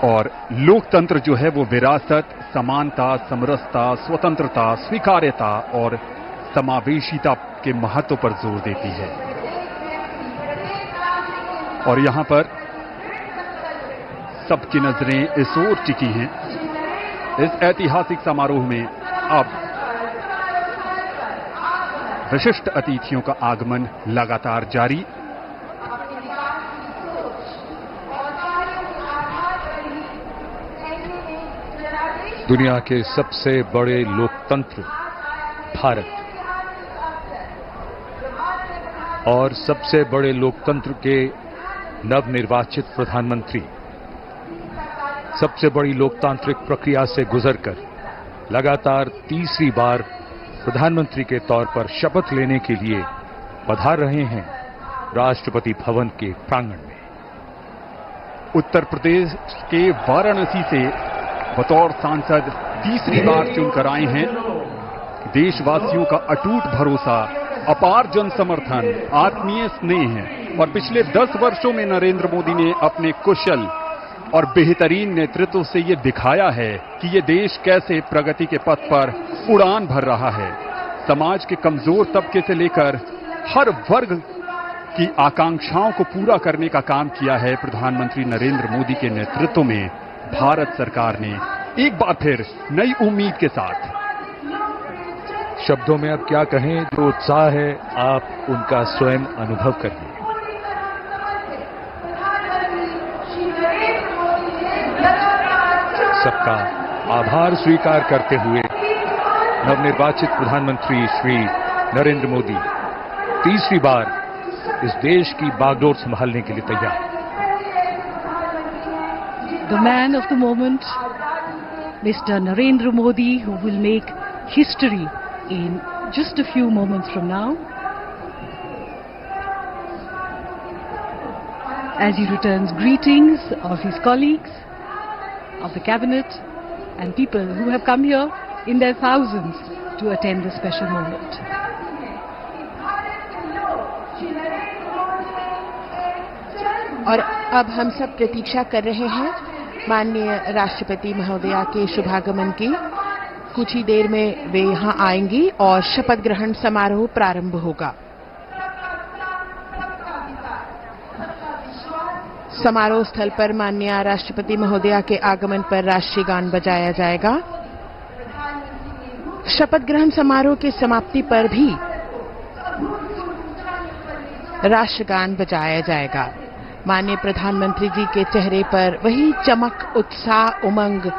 और लोकतंत्र जो है वो विरासत, समानता, समरसता, स्वतंत्रता, स्वीकार्यता और समावेशिता के महत्व पर जोर देती है। और यहां पर सबकी नजरें इस ओर टिकी हैं। इस ऐतिहासिक समारोह में अब विशिष्ट अतिथियों का आगमन लगातार जारी। दुनिया के सबसे बड़े लोकतंत्र भारत और सबसे बड़े लोकतंत्र के नवनिर्वाचित प्रधानमंत्री सबसे बड़ी लोकतांत्रिक प्रक्रिया से गुजरकर लगातार तीसरी बार प्रधानमंत्री के तौर पर शपथ लेने के लिए पधार रहे हैं राष्ट्रपति भवन के प्रांगण में। उत्तर प्रदेश के वाराणसी से बतौर सांसद तीसरी बार चुनकर आए हैं। देशवासियों का अटूट भरोसा, अपार जन समर्थन, आत्मीय स्नेह है और पिछले 10 वर्षों में नरेंद्र मोदी ने अपने कुशल और बेहतरीन नेतृत्व से ये दिखाया है कि ये देश कैसे प्रगति के पथ पर उड़ान भर रहा है। समाज के कमजोर तबके से लेकर हर वर्ग की आकांक्षाओं को पूरा करने का काम किया है प्रधानमंत्री नरेंद्र मोदी के नेतृत्व में भारत सरकार ने एक बार फिर नई उम्मीद के साथ। शब्दों में अब क्या कहें, जो उत्साह है आप उनका स्वयं अनुभव करिए। सबका आभार स्वीकार करते हुए नवनिर्वाचित प्रधानमंत्री श्री नरेंद्र मोदी तीसरी बार इस देश की बागडोर संभालने के लिए तैयार। The man of the moment, Mr. Narendra Modi, who will make history in just a few moments from now, as he returns greetings of his colleagues, of the cabinet and people who have come here in their thousands to attend this special moment. और अब हम सब प्रतीक्षा कर रहे हैं माननीय राष्ट्रपति महोदया के शुभागमन की। कुछ ही देर में वे यहां आएंगी और शपथ ग्रहण समारोह प्रारंभ होगा। समारोह स्थल पर माननीय राष्ट्रपति महोदया के आगमन पर राष्ट्रीय गान बजाया जाएगा। शपथ ग्रहण समारोह की समाप्ति पर भी राष्ट्रगान बजाया जाएगा। माननीय प्रधानमंत्री जी के चेहरे पर वही चमक, उत्साह, उमंग,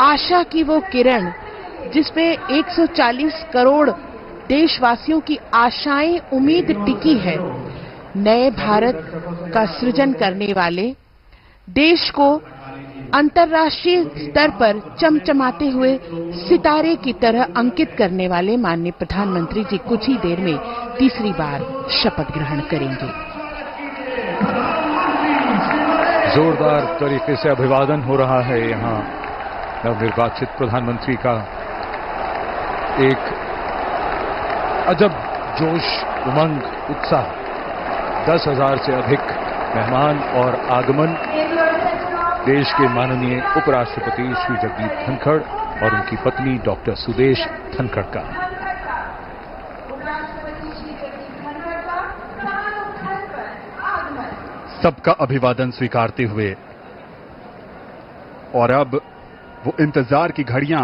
आशा की वो किरण जिसपे 140 करोड़ देशवासियों की आशाएं, उम्मीद टिकी है। नए भारत का सृजन करने वाले, देश को अंतर्राष्ट्रीय स्तर पर चमचमाते हुए सितारे की तरह अंकित करने वाले माननीय प्रधानमंत्री जी कुछ ही देर में तीसरी बार शपथ ग्रहण करेंगे। जोरदार तरीके से अभिवादन हो रहा है यहां नवनिर्वाचित प्रधानमंत्री का। एक अजब जोश, उमंग, उत्साह, 10,000 से अधिक मेहमान और आगमन देश के माननीय उपराष्ट्रपति श्री जगदीप धनखड़ और उनकी पत्नी डॉक्टर सुदेश धनखड़ का। सबका अभिवादन स्वीकारते हुए और अब वो इंतजार की घड़ियां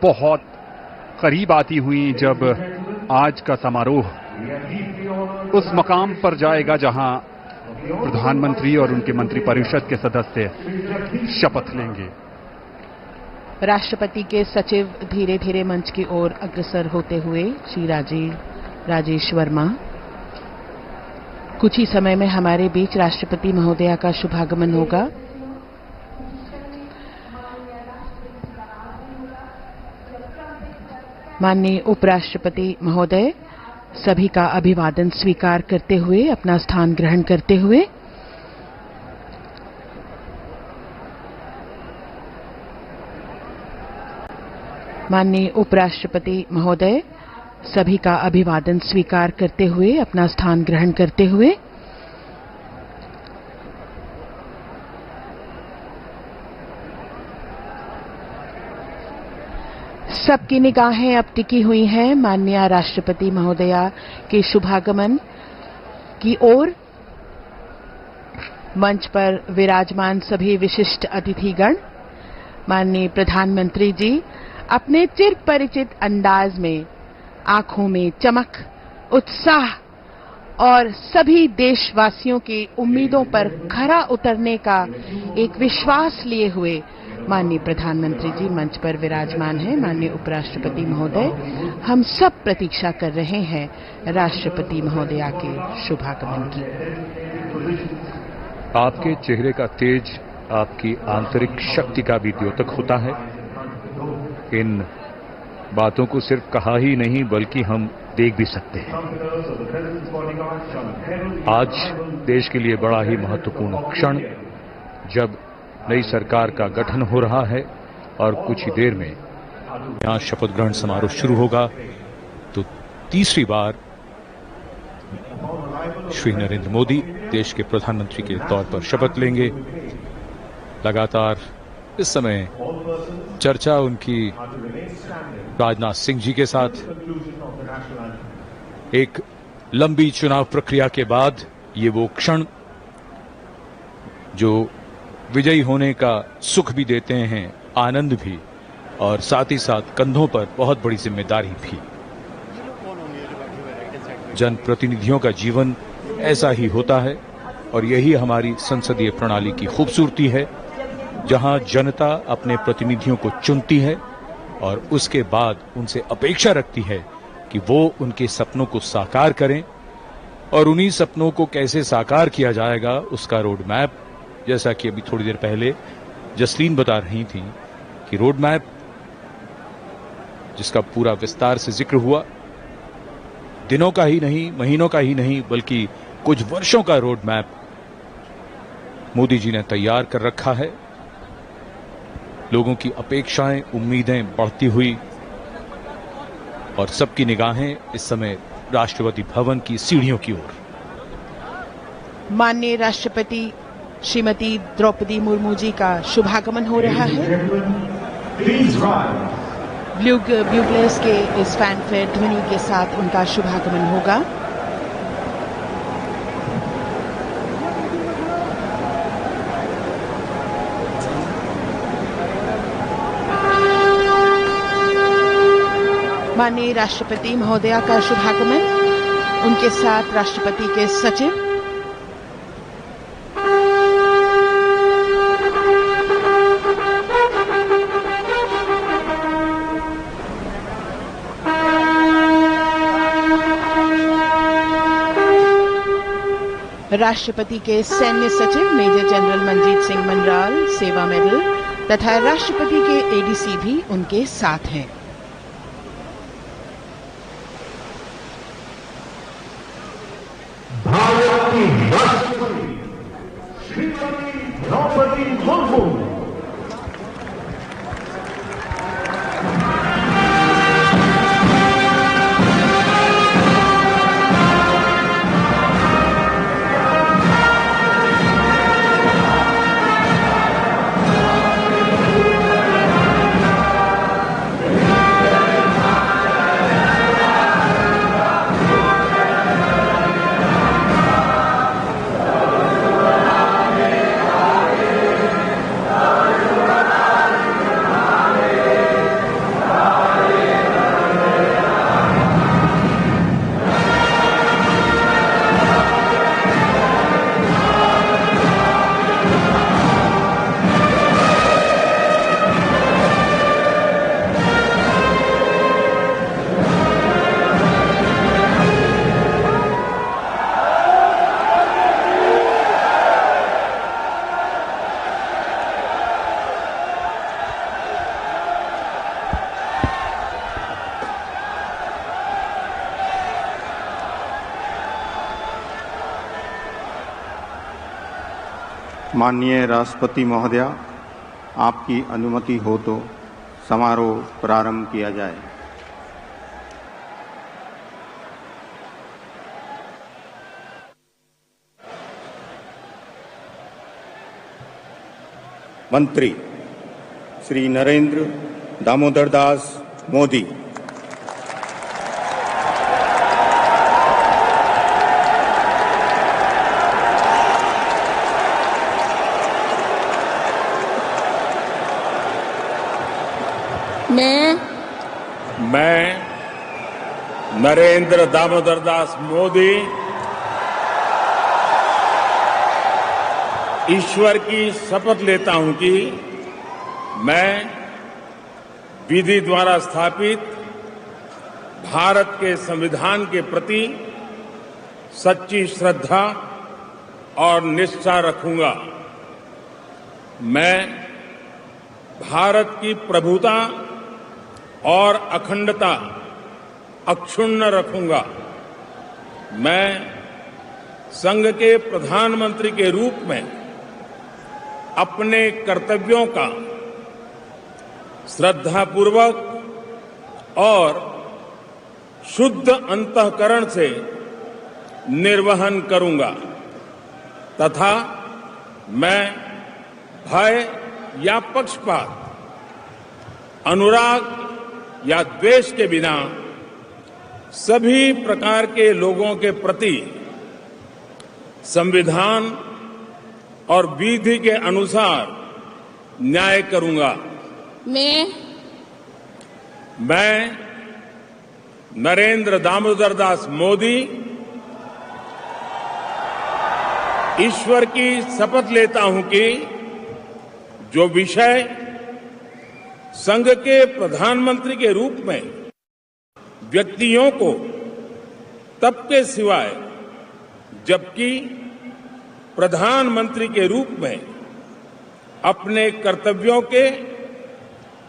बहुत करीब आती हुई जब आज का समारोह उस मकाम पर जाएगा जहां प्रधानमंत्री और उनके मंत्रिपरिषद के सदस्य शपथ लेंगे। राष्ट्रपति के सचिव धीरे धीरे मंच की ओर अग्रसर होते हुए श्री राजेश वर्मा। कुछ ही समय में हमारे बीच राष्ट्रपति महोदया का शुभागमन होगा। माननीय उपराष्ट्रपति महोदय सभी का अभिवादन स्वीकार करते हुए अपना स्थान ग्रहण करते हुए माननीय उपराष्ट्रपति महोदय सभी का अभिवादन स्वीकार करते हुए अपना स्थान ग्रहण करते हुए सबकी निगाहें अब टिकी हुई हैं माननीय राष्ट्रपति महोदया के शुभागमन की ओर। मंच पर विराजमान सभी विशिष्ट अतिथिगण, माननीय प्रधानमंत्री जी अपने चिर परिचित अंदाज में आंखों में चमक, उत्साह और सभी देशवासियों की उम्मीदों पर खरा उतरने का एक विश्वास लिए हुए माननीय प्रधानमंत्री जी मंच पर विराजमान हैं। माननीय उपराष्ट्रपति महोदय, हम सब प्रतीक्षा कर रहे हैं राष्ट्रपति महोदया के शुभागमन की। आपके चेहरे का तेज आपकी आंतरिक शक्ति का भी द्योतक होता है। इन बातों को सिर्फ कहा ही नहीं बल्कि हम देख भी सकते हैं। आज देश के लिए बड़ा ही महत्वपूर्ण क्षण, जब नई सरकार का गठन हो रहा है और कुछ ही देर में यहां शपथ ग्रहण समारोह शुरू होगा, तो तीसरी बार श्री नरेंद्र मोदी देश के प्रधानमंत्री के तौर पर शपथ लेंगे। लगातार इस समय चर्चा उनकी राजनाथ सिंह जी के साथ, एक लंबी चुनाव प्रक्रिया के बाद ये वो क्षण जो विजयी होने का सुख भी देते हैं, आनंद भी, और साथ ही साथ कंधों पर बहुत बड़ी जिम्मेदारी भी। जनप्रतिनिधियों का जीवन ऐसा ही होता है और यही हमारी संसदीय प्रणाली की खूबसूरती है, जहां जनता अपने प्रतिनिधियों को चुनती है और उसके बाद उनसे अपेक्षा रखती है कि वो उनके सपनों को साकार करें, और उन्हीं सपनों को कैसे साकार किया जाएगा उसका रोड मैप, जैसा कि अभी थोड़ी देर पहले जसलीन बता रही थी कि रोड मैप जिसका पूरा विस्तार से जिक्र हुआ, दिनों का ही नहीं, महीनों का ही नहीं, बल्कि कुछ वर्षों का रोड मैप मोदी जी ने तैयार कर रखा है। लोगों की अपेक्षाएं, उम्मीदें बढ़ती हुई और सबकी निगाहें इस समय राष्ट्रपति भवन की सीढ़ियों की ओर। माननीय राष्ट्रपति श्रीमती द्रौपदी मुर्मू जी का शुभागमन हो रहा है। ब्यूगलर्स के इस फैनफेयर ध्वनि के साथ उनका शुभागमन होगा। माननीय राष्ट्रपति महोदया का शुभागमन, उनके साथ राष्ट्रपति के सचिव, राष्ट्रपति के सैन्य सचिव मेजर जनरल मनजीत सिंह मनराल सेवा मेडल तथा राष्ट्रपति के एडीसी भी उनके साथ हैं। भारत की राष्ट्रपति श्रीमती द्रौपदी मुर्मू। माननीय राष्ट्रपति महोदया, आपकी अनुमति हो तो समारोह प्रारंभ किया जाए। मंत्री श्री नरेंद्र दामोदर दास मोदी। मैं नरेंद्र दामोदर दास मोदी ईश्वर की शपथ लेता हूं कि मैं विधि द्वारा स्थापित भारत के संविधान के प्रति सच्ची श्रद्धा और निष्ठा रखूंगा। मैं भारत की प्रभुता और अखंडता अक्षुण्ण रखूंगा। मैं संघ के प्रधानमंत्री के रूप में अपने कर्तव्यों का श्रद्धापूर्वक और शुद्ध अंतःकरण से निर्वहन करूंगा तथा मैं भय या पक्षपात, अनुराग या द्वेष के बिना सभी प्रकार के लोगों के प्रति संविधान और विधि के अनुसार न्याय करूंगा। मैं नरेंद्र दामोदर दास मोदी ईश्वर की शपथ लेता हूं कि जो विषय संघ के प्रधानमंत्री के रूप में व्यक्तियों को तब के सिवाय जबकि प्रधानमंत्री के रूप में अपने कर्तव्यों के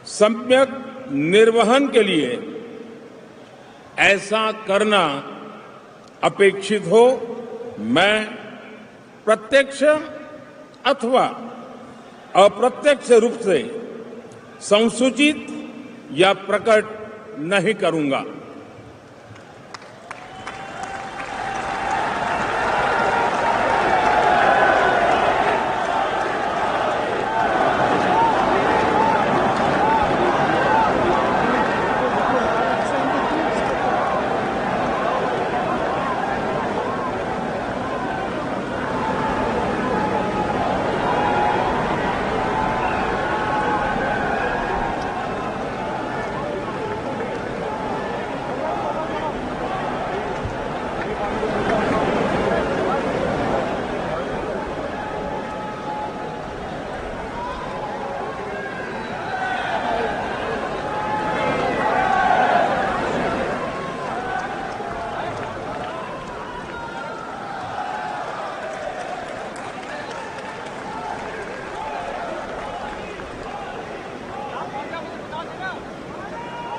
सम्यक निर्वहन के लिए ऐसा करना अपेक्षित हो, मैं प्रत्यक्ष अथवा अप्रत्यक्ष रूप से संसूचित या प्रकट नहीं करूंगा।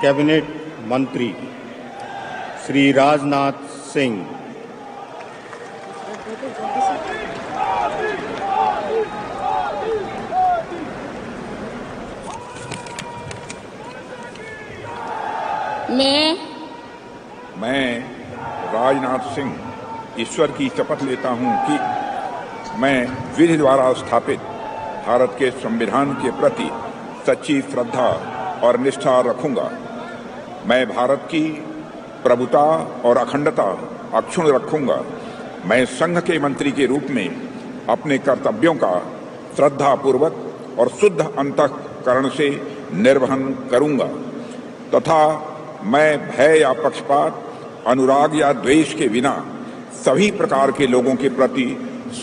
कैबिनेट मंत्री श्री राजनाथ सिंह। मैं राजनाथ सिंह ईश्वर की शपथ लेता हूं कि मैं विधि द्वारा स्थापित भारत के संविधान के प्रति सच्ची श्रद्धा और निष्ठा रखूंगा। मैं भारत की प्रभुता और अखंडता अक्षुण्ण रखूंगा। मैं संघ के मंत्री के रूप में अपने कर्तव्यों का श्रद्धापूर्वक और शुद्ध अंतःकरण से निर्वहन करूंगा तथा मैं भय या पक्षपात, अनुराग या द्वेष के बिना सभी प्रकार के लोगों के प्रति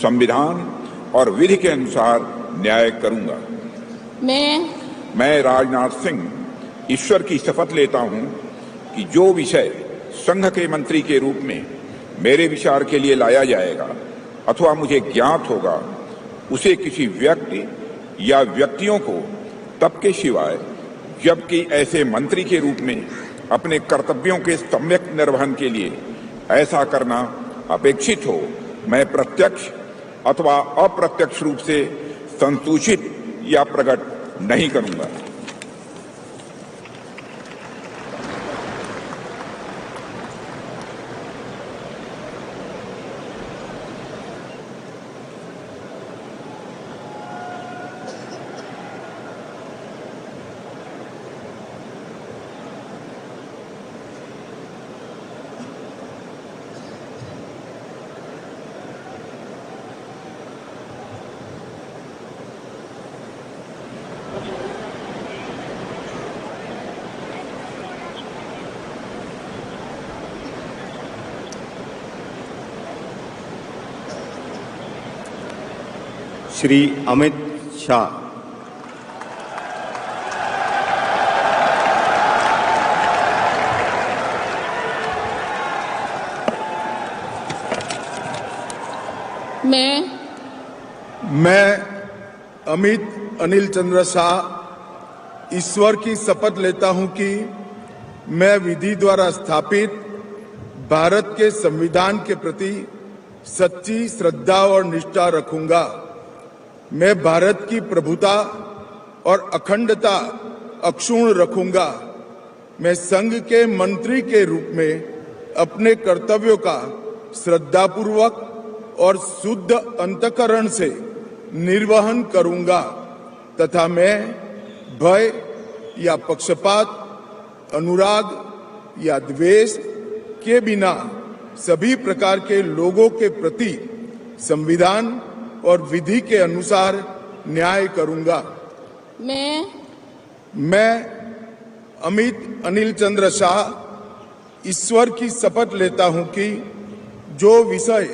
संविधान और विधि के अनुसार न्याय करूंगा। मैं राजनाथ सिंह ईश्वर की शपथ लेता हूं कि जो विषय संघ के मंत्री के रूप में मेरे विचार के लिए लाया जाएगा अथवा मुझे ज्ञात होगा, उसे किसी व्यक्ति या व्यक्तियों को तब के सिवाय जबकि ऐसे मंत्री के रूप में अपने कर्तव्यों के सम्यक निर्वहन के लिए ऐसा करना अपेक्षित हो, मैं प्रत्यक्ष अथवा अप्रत्यक्ष रूप से संसूचित या प्रकट नहीं करूंगा। श्री अमित शाह। मैं अमित अनिल चंद्र शाह ईश्वर की शपथ लेता हूं कि मैं विधि द्वारा स्थापित भारत के संविधान के प्रति सच्ची श्रद्धा और निष्ठा रखूंगा। मैं भारत की प्रभुता और अखंडता अक्षुण्ण रखूंगा। मैं संघ के मंत्री के रूप में अपने कर्तव्यों का श्रद्धापूर्वक और शुद्ध अंतःकरण से निर्वहन करूंगा तथा मैं भय या पक्षपात, अनुराग या द्वेष के बिना सभी प्रकार के लोगों के प्रति संविधान और विधि के अनुसार न्याय करूंगा। मैं अमित अनिल चंद्र शाह ईश्वर की शपथ लेता हूं कि जो विषय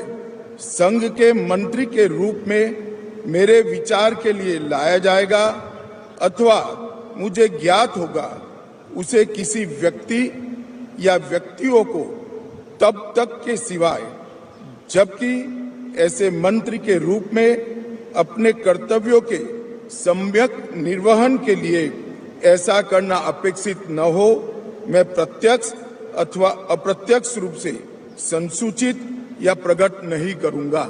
संघ के मंत्री के रूप में मेरे विचार के लिए लाया जाएगा अथवा मुझे ज्ञात होगा, उसे किसी व्यक्ति या व्यक्तियों को तब तक के सिवाय जबकि ऐसे मंत्री के रूप में अपने कर्तव्यों के सम्यक निर्वहन के लिए ऐसा करना अपेक्षित न हो, मैं प्रत्यक्ष अथवा अप्रत्यक्ष रूप से संसूचित या प्रकट नहीं करूंगा।